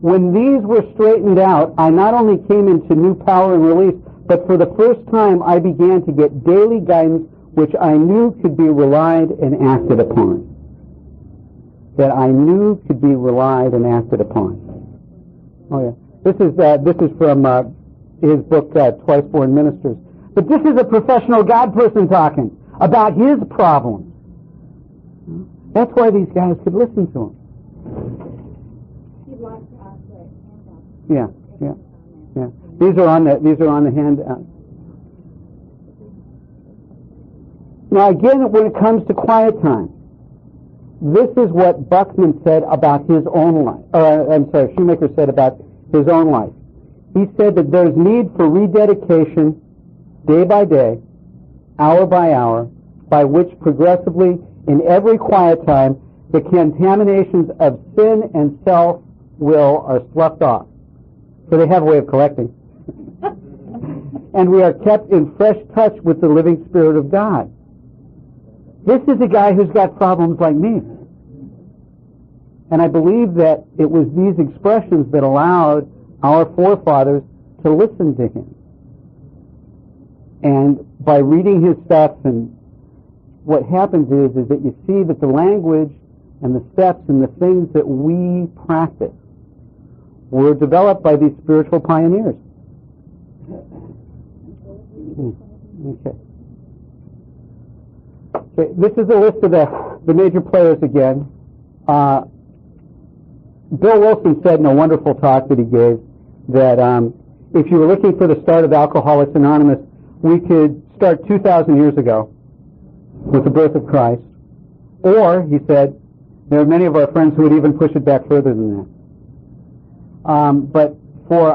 When these were straightened out, I not only came into new power and release, but for the first time I began to get daily guidance which I knew could be relied and acted upon. That I knew could be relied and acted upon. Oh yeah. This is from his book, Twice Born Ministers. But this is a professional God person talking about his problems. That's why these guys could listen to him. Yeah. These are on the handout. Now again, when it comes to quiet time, this is what Buckman said about his own life. Shoemaker said about his own life. He said that there's need for rededication day by day, hour by hour, by which progressively in every quiet time the contaminations of sin and self-will are sloughed off. So they have a way of collecting. And we are kept in fresh touch with the living Spirit of God. This is a guy who's got problems like me. And I believe that it was these expressions that allowed our forefathers to listen to him. And by reading his stuff, and what happens is that you see that the language and the steps and the things that we practice were developed by these spiritual pioneers. Okay, this is a list of the major players again. Bill Wilson said in a wonderful talk that he gave that if you were looking for the start of Alcoholics Anonymous, we could start 2,000 years ago with the birth of Christ. Or, he said, there are many of our friends who would even push it back further than that. But for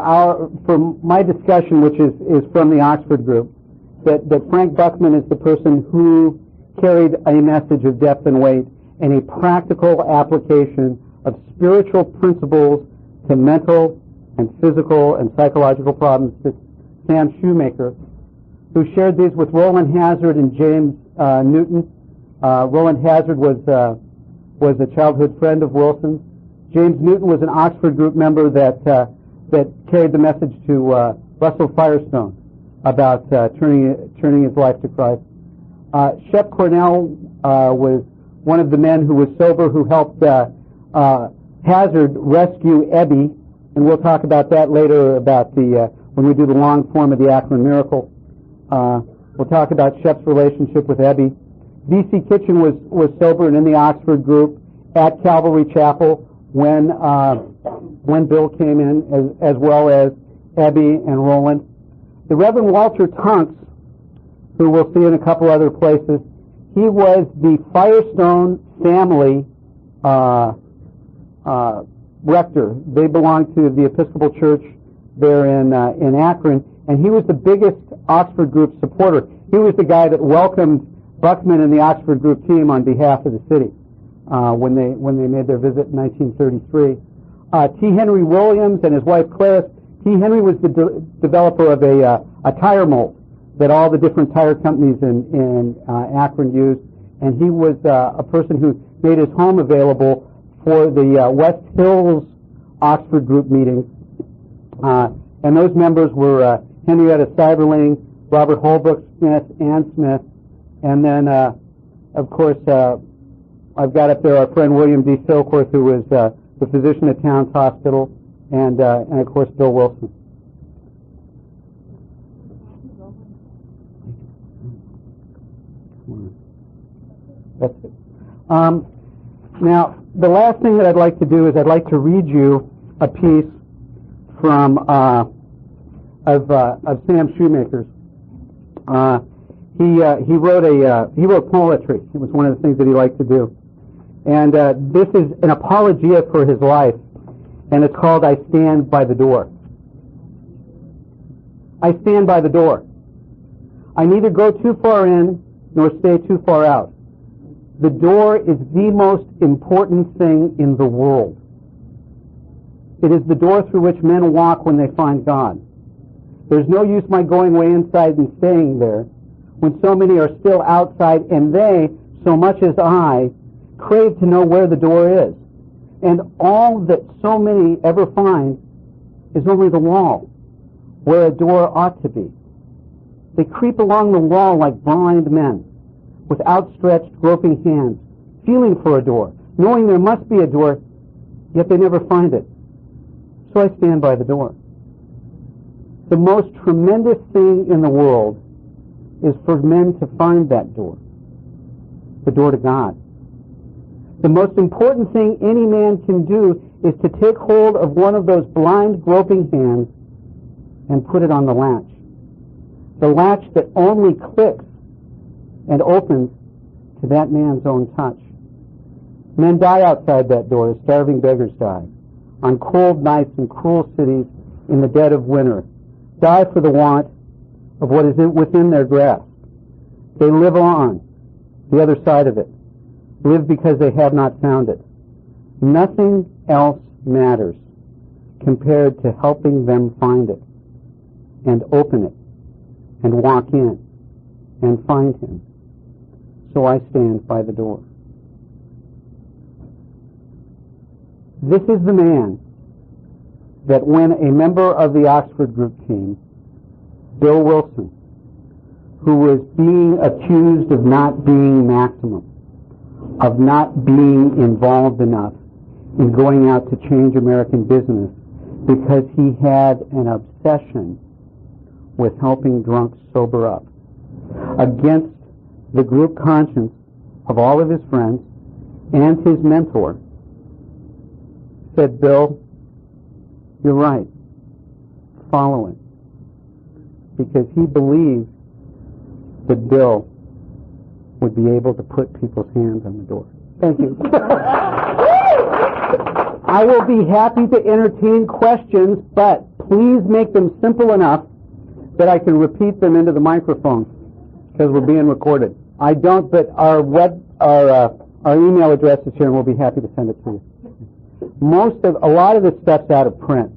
my discussion, which is from the Oxford group, that Frank Buckman is the person who carried a message of depth and weight and a practical application of spiritual principles to mental and physical and psychological problems. To Sam Shoemaker, who shared these with Roland Hazard and James Newton. Roland Hazard was a childhood friend of Wilson's. James Newton was an Oxford group member that carried the message to Russell Firestone about turning his life to Christ. Shep Cornell was one of the men who was sober who helped Hazard rescue Ebby, and we'll talk about that later about when we do the long form of the Akron Miracle. We'll talk about Shep's relationship with Ebby. V.C. Kitchen was sober and in the Oxford group at Calvary Chapel when Bill came in, as well as Ebby and Roland. The Reverend Walter Tunks, who we'll see in a couple other places, he was the Firestone family rector. They belonged to the Episcopal Church there in Akron, and he was the biggest Oxford group supporter. He was the guy that welcomed Buckman and the Oxford group team on behalf of the city when they made their visit in 1933. T. Henry Williams and his wife Clarice. T. Henry was the developer of a tire mold that all the different tire companies in Akron used, and he was a person who made his home available for the West Hills Oxford group meetings. And those members were Henrietta Seiberling, Robert Holbrook Smith, Ann Smith, and then, of course, I've got up there our friend William D. Silkworth, who was the physician at Towns Hospital, and of course, Bill Wilson. That's it. Now, the last thing that I'd like to do is I'd like to read you a piece from of Sam Shoemaker's. He wrote poetry. It was one of the things that he liked to do, and this is an apologia for his life, and it's called "I Stand by the Door." I stand by the door. I neither go too far in nor stay too far out. The door is the most important thing in the world. It is the door through which men walk when they find God. There's no use my going way inside and staying there when so many are still outside, and they, so much as I, crave to know where the door is. And all that so many ever find is only the wall, where a door ought to be. They creep along the wall like blind men, with outstretched, groping hands, feeling for a door, knowing there must be a door, yet they never find it. So I stand by the door. The most tremendous thing in the world is for men to find that door, the door to God. The most important thing any man can do is to take hold of one of those blind, groping hands and put it on the latch. The latch that only clicks and opens to that man's own touch. Men die outside that door as starving beggars die, on cold nights in cruel cities in the dead of winter, die for the want of what is within their grasp. They live on the other side of it, live because they have not found it. Nothing else matters compared to helping them find it and open it and walk in and find Him. So I stand by the door. This is the man that when a member of the Oxford group came, Bill Wilson, who was being accused of not being maximum, of not being involved enough in going out to change American business because he had an obsession with helping drunks sober up, against the group conscience of all of his friends and his mentor, said, "Bill, you're right. Follow it." Because he believed that Bill would be able to put people's hands on the door. Thank you. I will be happy to entertain questions, but please make them simple enough that I can repeat them into the microphone, because we're being recorded. I don't, but our email address is here, and we'll be happy to send it to you. A lot of this stuff's out of print.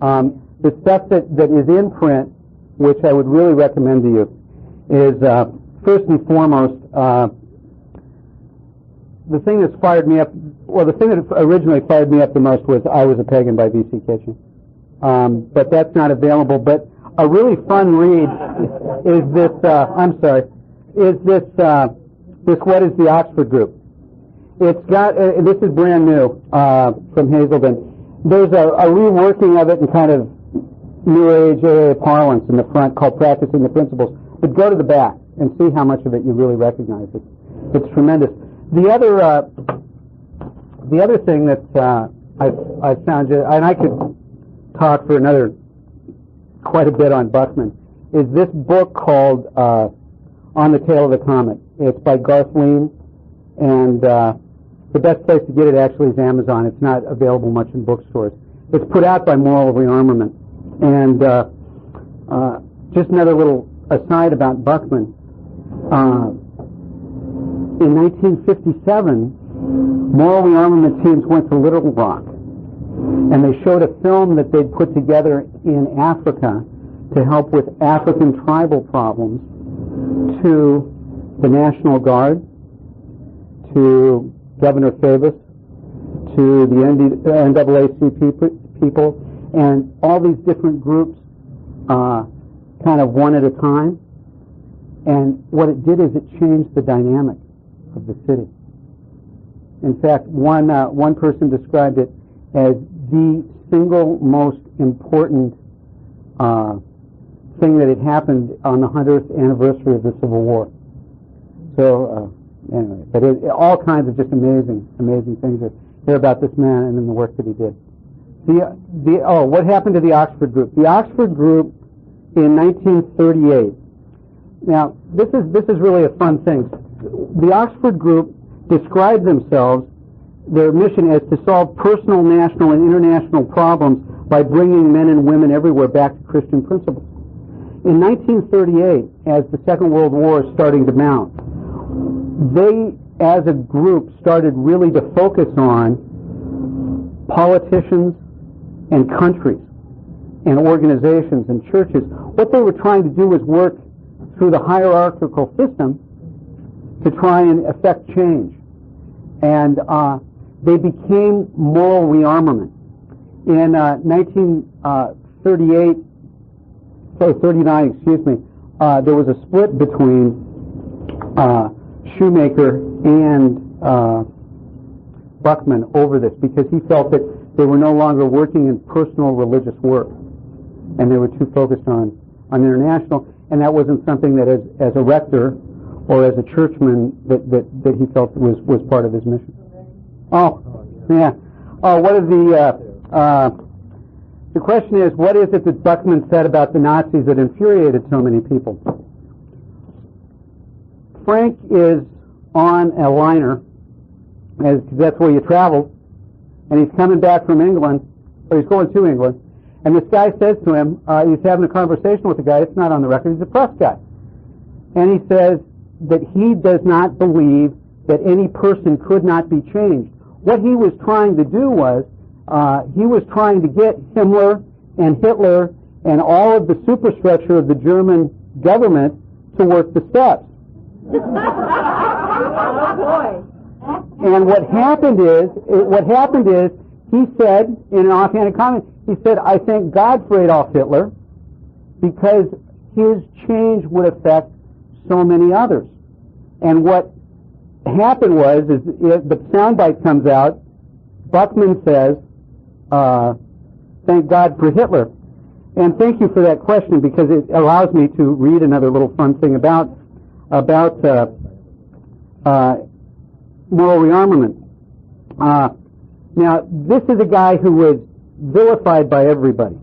The stuff that is in print, which I would really recommend to you, is first and foremost the thing that's fired me up. Well, the thing that originally fired me up the most was "I Was a Pagan" by V.C. Kitchen, but that's not available. But a really fun read is this. This "What is the Oxford Group?" It's got. This is brand new from Hazelden. There's a reworking of it in kind of New Age AA parlance in the front called "Practicing the Principles." But go to the back and see how much of it you really recognize. It's tremendous. The other thing that I found, and I could talk for another quite a bit on Buckman, is this book called On the Tail of the Comet. It's by Garth Lean, and the best place to get it actually is Amazon. It's not available much in bookstores. It's put out by Moral Rearmament. And just another little aside about Buckman. In 1957, Moral Rearmament teams went to Little Rock, and they showed a film that they'd put together in Africa to help with African tribal problems to the National Guard, to Governor Favis, to the NAACP people, and all these different groups kind of one at a time. And what it did is it changed the dynamic of the city. In fact, one person described it as the single most important thing that had happened on the 100th anniversary of the Civil War. So, anyway, but all kinds of just amazing things to hear about this man and in the work that he did. What happened to the Oxford Group? The Oxford Group in 1938. Now, this is really a fun thing. The Oxford Group described themselves, their mission, as to solve personal, national, and international problems by bringing men and women everywhere back to Christian principles. In 1938, as the Second World War is starting to mount, they, as a group, started really to focus on politicians and countries and organizations and churches. What they were trying to do was work through the hierarchical system to try and affect change. And they became Moral Rearmament. In 1939, there was a split between Shoemaker and Buckman over this, because he felt that they were no longer working in personal religious work, and they were too focused on international, and that wasn't something that as a rector or as a churchman that he felt was part of his mission. Oh, yeah. Oh, what is the question is, what is it that Buckman said about the Nazis that infuriated so many people? Frank is on a liner, as that's where you travel, and he's coming back from England, or he's going to England, and this guy says to him, he's having a conversation with the guy, it's not on the record, he's a press guy, and he says that he does not believe that any person could not be changed. What he was trying to do was, he was trying to get Himmler and Hitler and all of the superstructure of the German government to work the steps. Oh boy! And what happened is, he said, in an offhanded comment, he said, "I thank God for Adolf Hitler, because his change would affect so many others." And what happened was, the soundbite comes out, Buckman says, "Thank God for Hitler." And thank you for that question, because it allows me to read another little fun thing about Moral Rearmament. Now, this is a guy who was vilified by everybody.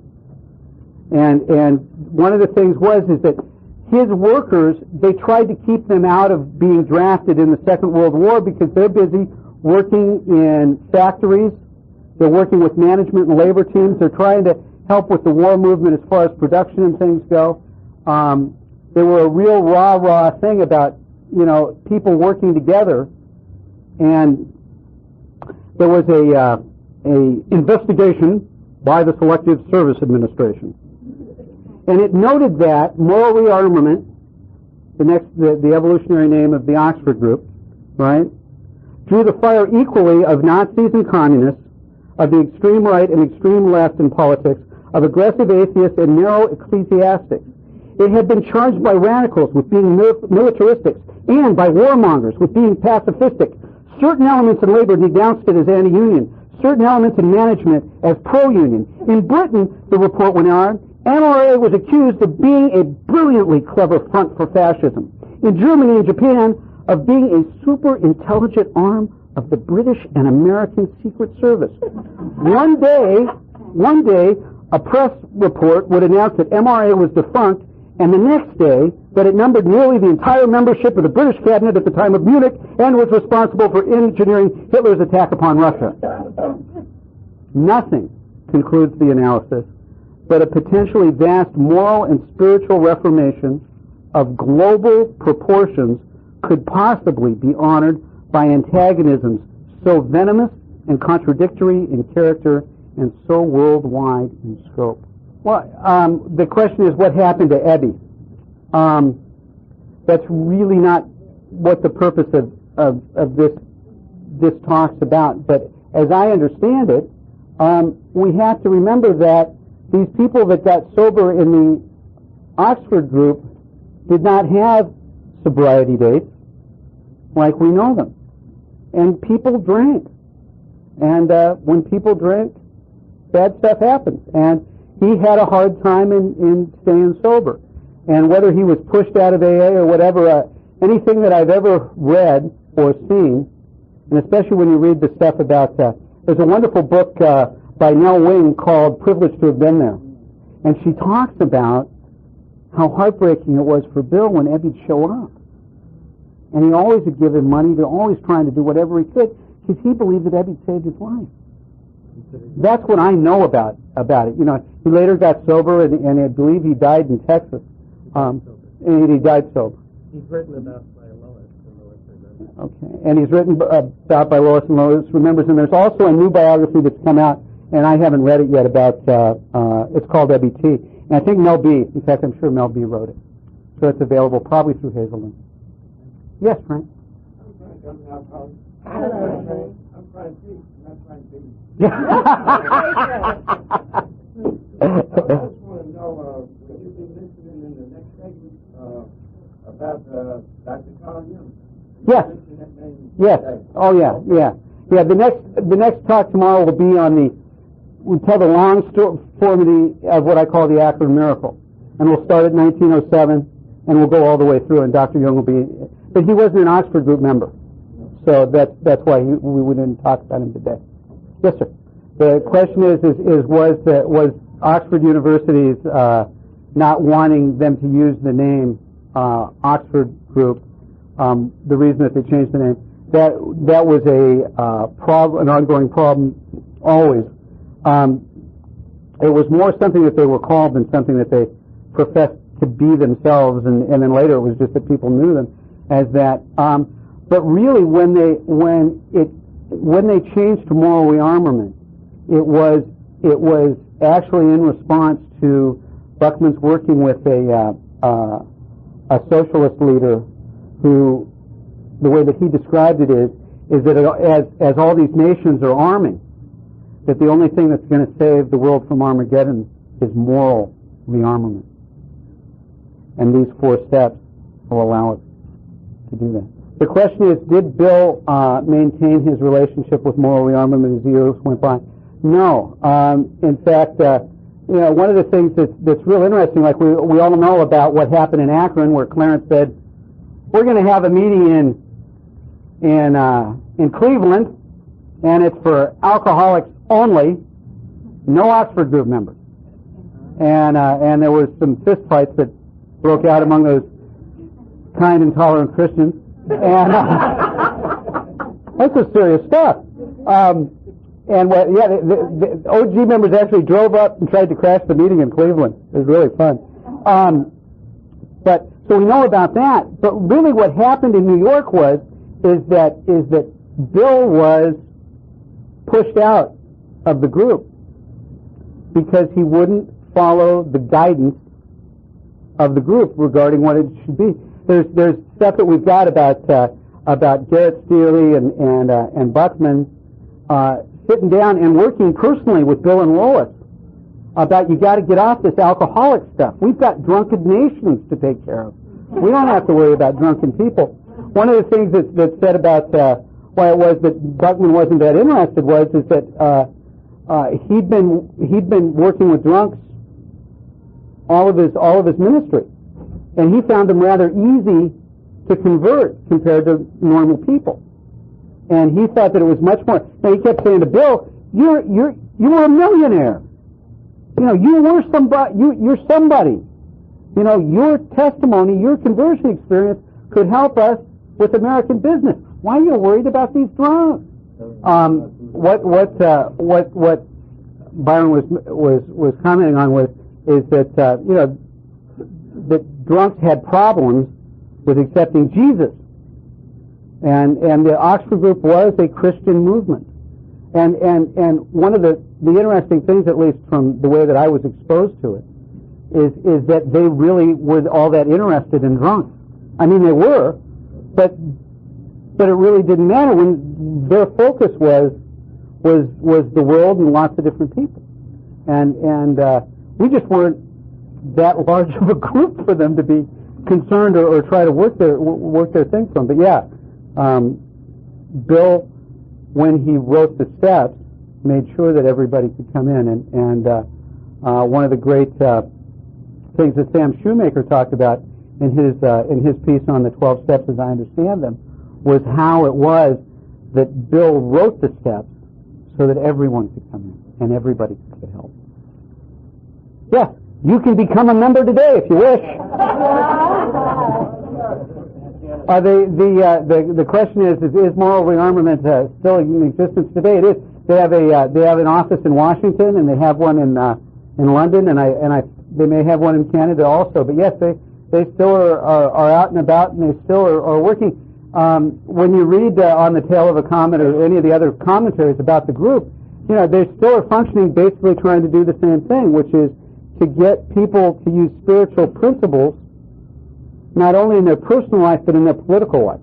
And one of the things is that his workers, they tried to keep them out of being drafted in the Second World War, because they're busy working in factories, they're working with management and labor teams, they're trying to help with the war movement as far as production and things go. They were a real rah-rah thing about, people working together. And there was a investigation by the Selective Service Administration, and it noted that Moral Rearmament, the evolutionary name of the Oxford Group, right, drew the fire equally of Nazis and communists, of the extreme right and extreme left in politics, of aggressive atheists and narrow ecclesiastics. It had been charged by radicals with being militaristic, and by warmongers with being pacifistic. Certain elements in labor denounced it as anti-union, certain elements in management as pro-union. In Britain, the report went on, NRA was accused of being a brilliantly clever front for fascism. In Germany and Japan, of being a super intelligent arm of the British and American Secret Service. One day, a press report would announce that MRA was defunct, and the next day that it numbered nearly the entire membership of the British cabinet at the time of Munich and was responsible for engineering Hitler's attack upon Russia. Nothing, concludes the analysis, but a potentially vast moral and spiritual reformation of global proportions could possibly be honored by antagonisms so venomous and contradictory in character and so worldwide in scope. Well, the question is, what happened to Ebby? That's really not what the purpose of this talk's about. But as I understand it, we have to remember that these people that got sober in the Oxford group did not have sobriety dates like we know them. And people drank. And when people drink, bad stuff happens. And he had a hard time in staying sober. And whether he was pushed out of AA or whatever, anything that I've ever read or seen, and especially when you read the stuff about, there's a wonderful book by Nell Wing called Privileged to Have Been There. And she talks about how heartbreaking it was for Bill when Ebbie'd show up. And he always would give him money. They're always trying to do whatever he could because he believed that Ebbie saved his life. That's what I know about it. You know, he later got sober, and I believe he died in Texas. And he died sober. He's written about by Lois and Lois Remembers. Okay, and he's written about by Lois and Lois Remembers, and there's also a new biography that's come out, and I haven't read it yet, about, it's called Ebbie T. And I think Mel B., in fact, I'm sure Mel B. wrote it. So it's available probably through Hazelden. Yes, Frank? I'm trying to come out. I'm trying to see, not trying to be. I just want to know, will you be listening in the next segment about Dr. Carl Jung? Yes. Yes. Oh, yeah, yeah. Yeah, the next talk tomorrow will be on we'll tell the long form of what I call the Akron Miracle. And we'll start at 1907, and we'll go all the way through, and Dr. Jung will be, but he wasn't an Oxford group member. So that's why we didn't talk about him today. Yes, sir. The question is was Oxford University's not wanting them to use the name Oxford Group, the reason that they changed the name, that was an ongoing problem always. It was more something that they were called than something that they professed to be themselves, and then later it was just that people knew them as that. But really, when they changed to moral rearmament, it was actually in response to Buckman's working with a socialist leader who, the way that he described it is that as all these nations are arming, that the only thing that's going to save the world from Armageddon is moral rearmament. And these 4 steps will allow us to do that. The question is, did Bill maintain his relationship with moral rearmament as the years went by? No. In fact, one of the things that's real interesting, like we all know about what happened in Akron, where Clarence said, "We're going to have a meeting in Cleveland, and it's for alcoholics only, no Oxford group members." And there was some fist fights that broke out among those kind and tolerant Christians. And that's just serious stuff. The OG members actually drove up and tried to crash the meeting in Cleveland. It was really fun. So we know about that. But really, what happened in New York is that Bill was pushed out of the group because he wouldn't follow the guidance of the group regarding what it should be. There's stuff that we've got about Garrett Steely and Buckman sitting down and working personally with Bill and Lois about, you got to get off this alcoholic stuff. We've got drunken nations to take care of. We don't have to worry about drunken people. One of the things that's said about why it was that Buckman wasn't that interested is that he'd been working with drunks all of his ministry. And he found them rather easy to convert compared to normal people. And he thought that it was much more. And he kept saying to Bill, you were a millionaire. You know, you were somebody. You're somebody. You know, your testimony, your conversion experience could help us with American business. Why are you worried about these drunks? What Byron was commenting on is that you know, that drunks had problems with accepting Jesus, and the Oxford group was a Christian movement, and one of the interesting things, at least from the way that I was exposed to it, is that they really were all that interested in drunks. I mean, they were, but it really didn't matter when their focus was the world and lots of different people, and we just weren't that large of a group for them to be concerned or try to work their thing from. But yeah, Bill, when he wrote the steps, made sure that everybody could come in, and one of the great things that Sam Shoemaker talked about in his piece on the 12 steps, as I understand them, was how it was that Bill wrote the steps so that everyone could come in and everybody could get help. Yeah, you can become a member today if you wish. The question is moral rearmament still in existence today? It is. They have an office in Washington, and they have one in London, and they may have one in Canada also. But yes, they still are out and about, and they still are working. When you read on the Tale of a Comet or any of the other commentaries about the group, you know, they still are functioning, basically trying to do the same thing, which is to get people to use spiritual principles not only in their personal life but in their political life.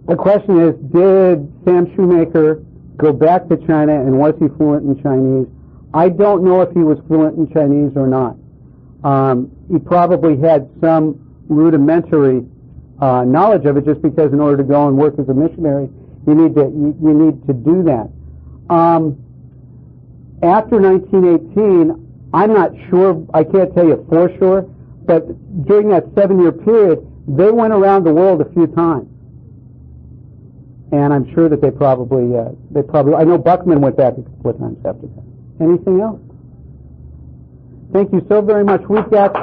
The question is, did Sam Shoemaker go back to China, and was he fluent in Chinese? I don't know if he was fluent in Chinese or not. He probably had some rudimentary knowledge of it, just because in order to go and work as a missionary, you need to do that. After 1918, I'm not sure, I can't tell you for sure, but during that 7-year period, they went around the world a few times. And I'm sure that they probably, I know Buckman went back a couple of times after that. Anything else? Thank you so very much. We've got